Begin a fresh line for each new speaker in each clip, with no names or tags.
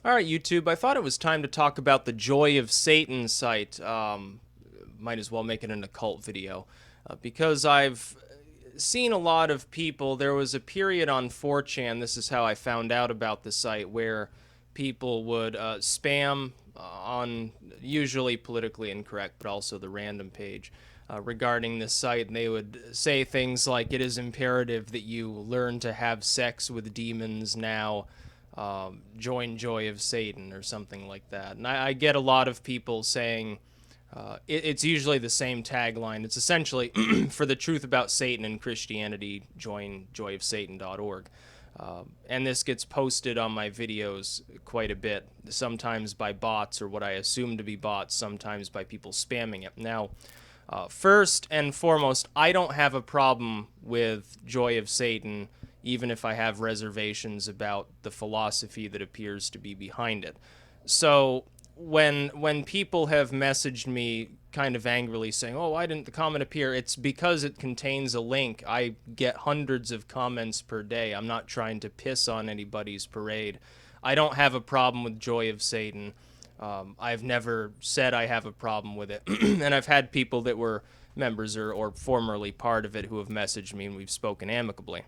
All right, YouTube, I thought it was time to talk about the Joy of Satan site. Might as well make it an occult video. Because I've seen a lot of people. There was a period on 4chan, this is how I found out about the site, where people would spam on usually politically incorrect, but also the random page regarding this site. And they would say things like, it is imperative that you learn to have sex with demons now. Join Joy of Satan or something like that. And I get a lot of people saying it's usually the same tagline. It's essentially for the truth about Satan and Christianity, join joyofsatan.org. And this gets posted on my videos quite a bit, sometimes by bots or what I assume to be bots, sometimes by people spamming it. Now, first and foremost, I don't have a problem with Joy of Satan, even if I have reservations about the philosophy that appears to be behind it. So when people have messaged me kind of angrily saying, "Oh, why didn't the comment appear?" It's because it contains a link. I get hundreds of comments per day. I'm not trying to piss on anybody's parade. I don't have a problem with Joy of Satan. I've never said I have a problem with it. And I've had people that were members or formerly part of it who have messaged me and we've spoken amicably.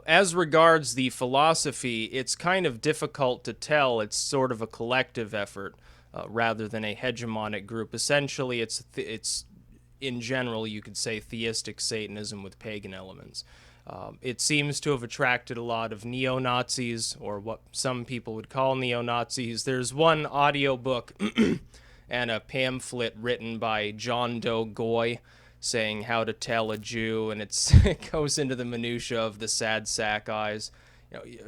As regards the philosophy, it's kind of difficult to tell. It's sort of a collective effort rather than a hegemonic group. Essentially, it's in general, you could say theistic Satanism with pagan elements. It seems to have attracted a lot of neo-Nazis, or what some people would call neo-Nazis. There's one audiobook and a pamphlet written by John Doe Goy saying how to tell a Jew, and it goes into the minutia of the sad sack eyes.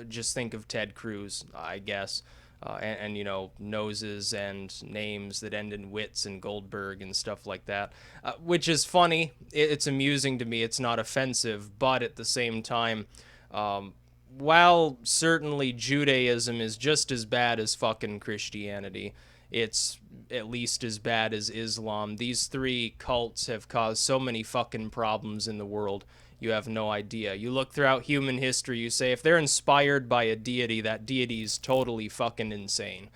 Just think of Ted Cruz, I guess, and noses and names that end in Witz and Goldberg and stuff like that, which is funny. It's amusing to me. It's not offensive, but at the same time, while certainly Judaism is just as bad as fucking Christianity, it's at least as bad as Islam. These three cults have caused so many fucking problems in the world. You have no idea. You look throughout human history, you say if they're inspired by a deity, that deity is totally fucking insane.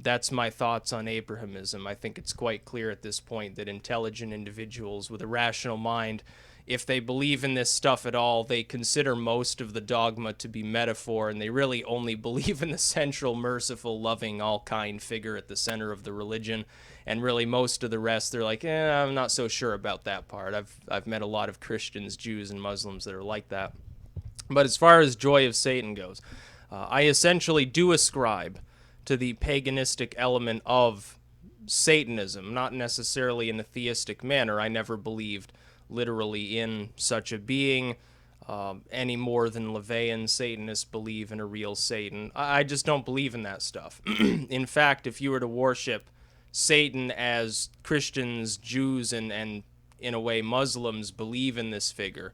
That's my thoughts on Abrahamism. I think it's quite clear at this point that intelligent individuals with a rational mind, if they believe in this stuff at all, they consider most of the dogma to be metaphor, and they really only believe in the central, merciful, loving, all-kind figure at the center of the religion. And really, most of the rest, they're like, I'm not so sure about that part. I've met a lot of Christians, Jews, and Muslims that are like that. But as far as Joy of Satan goes, I essentially do ascribe to the paganistic element of Satanism, not necessarily in a theistic manner. I never believed literally in such a being any more than LaVeyan Satanists believe in a real Satan. I just don't believe in that stuff. In fact, if you were to worship Satan as Christians, Jews, and in a way Muslims believe in this figure,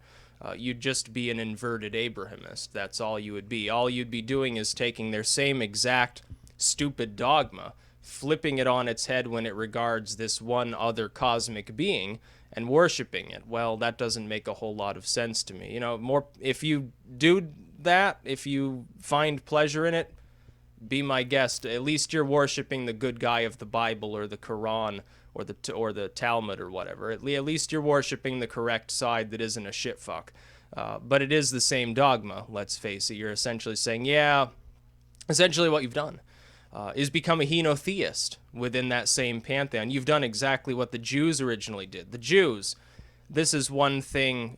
you'd just be an inverted Abrahamist. That's all you would be. All you'd be doing is taking their same exact stupid dogma, flipping it on its head when it regards this one other cosmic being and worshiping it. Well, that doesn't make a whole lot of sense to me. More if you do that, if you find pleasure in it, be my guest. At least you're worshiping the good guy of the Bible or the Quran or the Talmud or whatever. At least you're worshiping the correct side that isn't a shitfuck. But it is the same dogma, let's face it. You're essentially saying, yeah, essentially what you've done is become a henotheist within that same pantheon. You've done exactly what the Jews originally did. The Jews, this is one thing,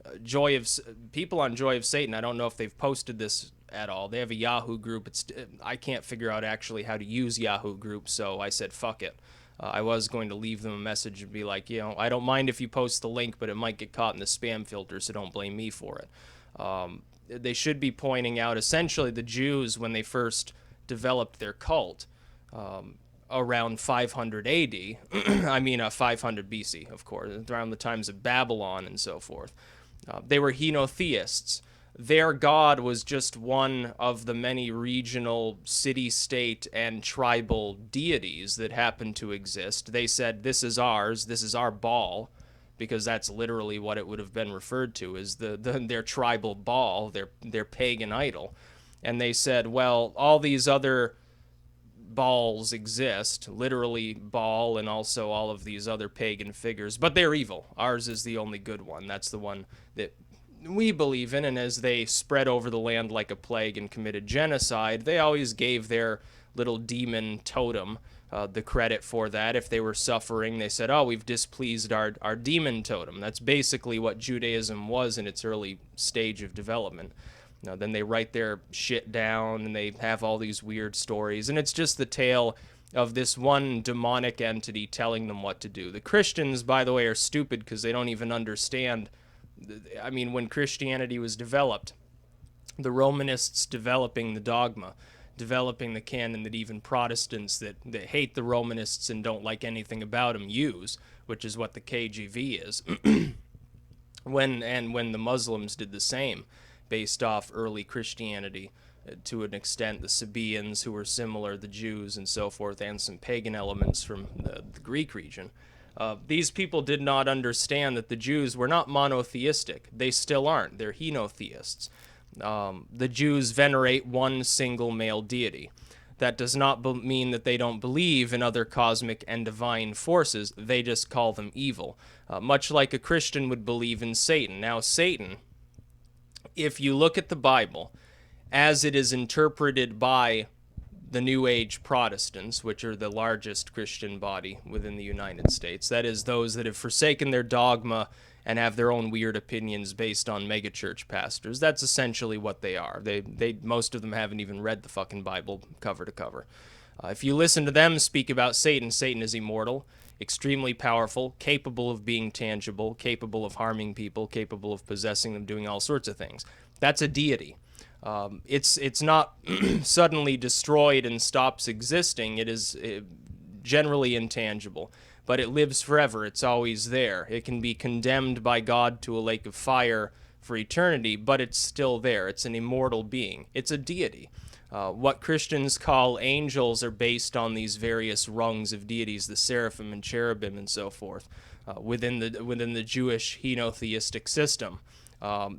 people on Joy of Satan, I don't know if they've posted this at all. They have a Yahoo group. I can't figure out actually how to use Yahoo group, so I said fuck it. I was going to leave them a message and be like, I don't mind if you post the link, but it might get caught in the spam filter, so don't blame me for it. They should be pointing out essentially the Jews, when they first developed their cult around 500 AD, I mean 500 BC, of course, around the times of Babylon and so forth. They were henotheists. Their god was just one of the many regional city-state and tribal deities that happened to exist. They said, this is ours, this is our Baal, because that's literally what it would have been referred to as their tribal Baal, their pagan idol. And they said, well, all these other Baals exist, literally Baal and also all of these other pagan figures, but they're evil. Ours is the only good one. That's the one that we believe in. And as they spread over the land like a plague and committed genocide, they always gave their little demon totem the credit for that. If they were suffering, they said, oh, we've displeased our demon totem. That's basically what Judaism was in its early stage of development. Now, then they write their shit down and they have all these weird stories. And it's just the tale of this one demonic entity telling them what to do. The Christians, by the way, are stupid because they don't even understand. I mean, when Christianity was developed, the Romanists developing the dogma, developing the canon that even Protestants that hate the Romanists and don't like anything about them use, which is what the KJV is, when the Muslims did the same, based off early Christianity, to an extent, the Sabaeans, who were similar, the Jews and so forth, and some pagan elements from the Greek region. These people did not understand that the Jews were not monotheistic. They still aren't. They're henotheists. The Jews venerate one single male deity. That does not mean that they don't believe in other cosmic and divine forces. They just call them evil, much like a Christian would believe in Satan. Now, Satan, if you look at the Bible as it is interpreted by the New Age Protestants, which are the largest Christian body within the United States, that is, those that have forsaken their dogma and have their own weird opinions based on megachurch pastors. That's essentially what they are. They most of them haven't even read the fucking Bible cover to cover. If you listen to them speak about Satan, Satan is immortal, extremely powerful, capable of being tangible, capable of harming people, capable of possessing them, doing all sorts of things. That's a deity. It's not suddenly destroyed and stops existing. It is generally intangible, but it lives forever. It's always there. It can be condemned by God to a lake of fire for eternity, but it's still there. It's an immortal being. It's a deity. What Christians call angels are based on these various rungs of deities, the seraphim and cherubim and so forth, within the Jewish henotheistic system.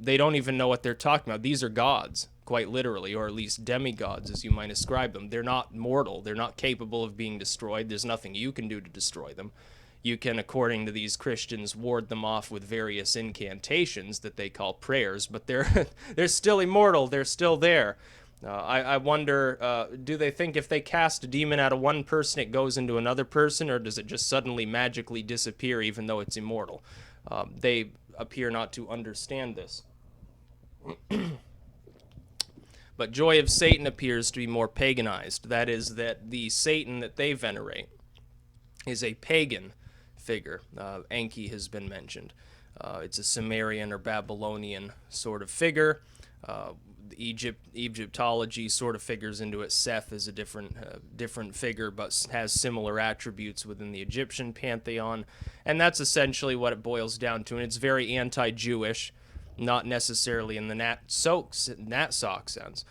They don't even know what they're talking about. These are gods, quite literally, or at least demigods, as you might ascribe them. They're not mortal. They're not capable of being destroyed. There's nothing you can do to destroy them. You can, according to these Christians, ward them off with various incantations that they call prayers, but they're still immortal. They're still there. I wonder, do they think if they cast a demon out of one person, it goes into another person, or does it just suddenly magically disappear even though it's immortal? They appear not to understand this. But Joy of Satan appears to be more paganized. That is, that the Satan that they venerate is a pagan figure. Enki has been mentioned. It's a Sumerian or Babylonian sort of figure. Egyptology sort of figures into it. Seth is a different figure, but has similar attributes within the Egyptian pantheon, and that's essentially what it boils down to. And it's very anti-Jewish, not necessarily in the Nat-Sok sense.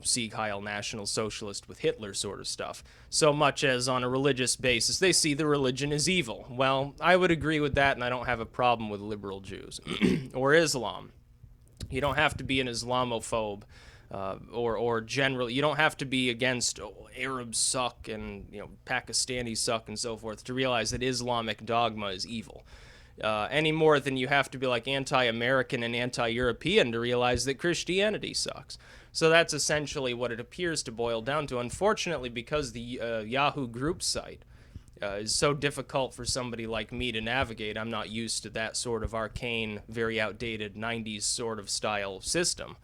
Sieg Heil National Socialist with Hitler sort of stuff. So much as on a religious basis, they see the religion as evil. Well, I would agree with that, and I don't have a problem with liberal Jews or Islam. You don't have to be an Islamophobe, or generally, you don't have to be against Arabs suck and Pakistanis suck and so forth to realize that Islamic dogma is evil. Any more than you have to be like anti-American and anti-European to realize that Christianity sucks. So that's essentially what it appears to boil down to. Unfortunately, because the Yahoo group site is so difficult for somebody like me to navigate, I'm not used to that sort of arcane, very outdated 90s sort of style system.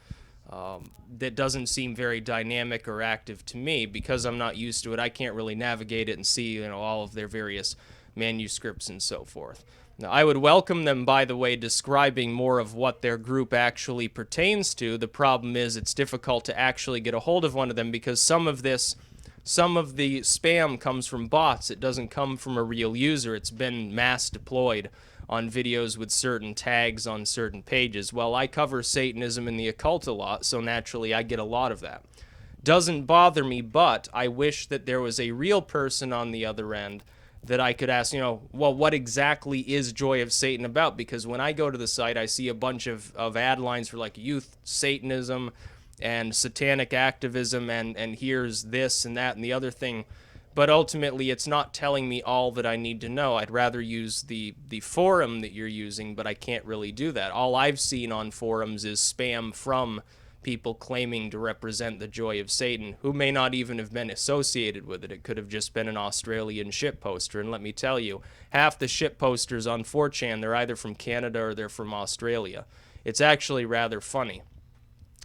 That doesn't seem very dynamic or active to me. Because I'm not used to it, I can't really navigate it and see all of their various manuscripts and so forth. Now, I would welcome them, by the way, describing more of what their group actually pertains to. The problem is it's difficult to actually get a hold of one of them because some of the spam comes from bots. It doesn't come from a real user. It's been mass deployed on videos with certain tags on certain pages. Well, I cover Satanism and the occult a lot, so naturally I get a lot of that. Doesn't bother me, but I wish that there was a real person on the other end that I could ask, well, what exactly is Joy of Satan about? Because when I go to the site, I see a bunch of ad lines for like youth Satanism, and satanic activism, and here's this and that and the other thing. But ultimately, it's not telling me all that I need to know. I'd rather use the forum that you're using, but I can't really do that. All I've seen on forums is spam from people claiming to represent the joy of Satan, who may not even have been associated with it. It could have just been an Australian ship poster. And let me tell you, half the ship posters on 4chan, they're either from Canada or they're from Australia. It's actually rather funny.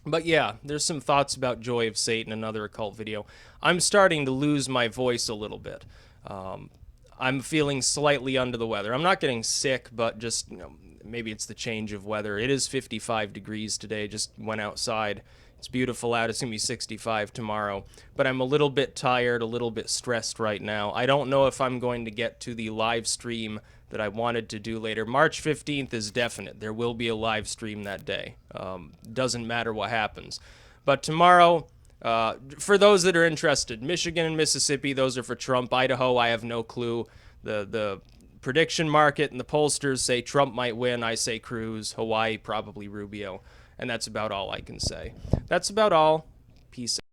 But yeah, there's some thoughts about Joy of Satan, another occult video. I'm starting to lose my voice a little bit. I'm feeling slightly under the weather. I'm not getting sick, but just, maybe it's the change of weather. It is 55 degrees today. Just went outside. It's beautiful out. It's going to be 65 tomorrow. But I'm a little bit tired, a little bit stressed right now. I don't know if I'm going to get to the live stream that I wanted to do later. March 15th is definite. There will be a live stream that day. Doesn't matter what happens. But tomorrow, for those that are interested, Michigan and Mississippi, those are for Trump. Idaho, I have no clue. The prediction market and the pollsters say Trump might win. I say Cruz. Hawaii, probably Rubio. And that's about all I can say. That's about all. Peace out.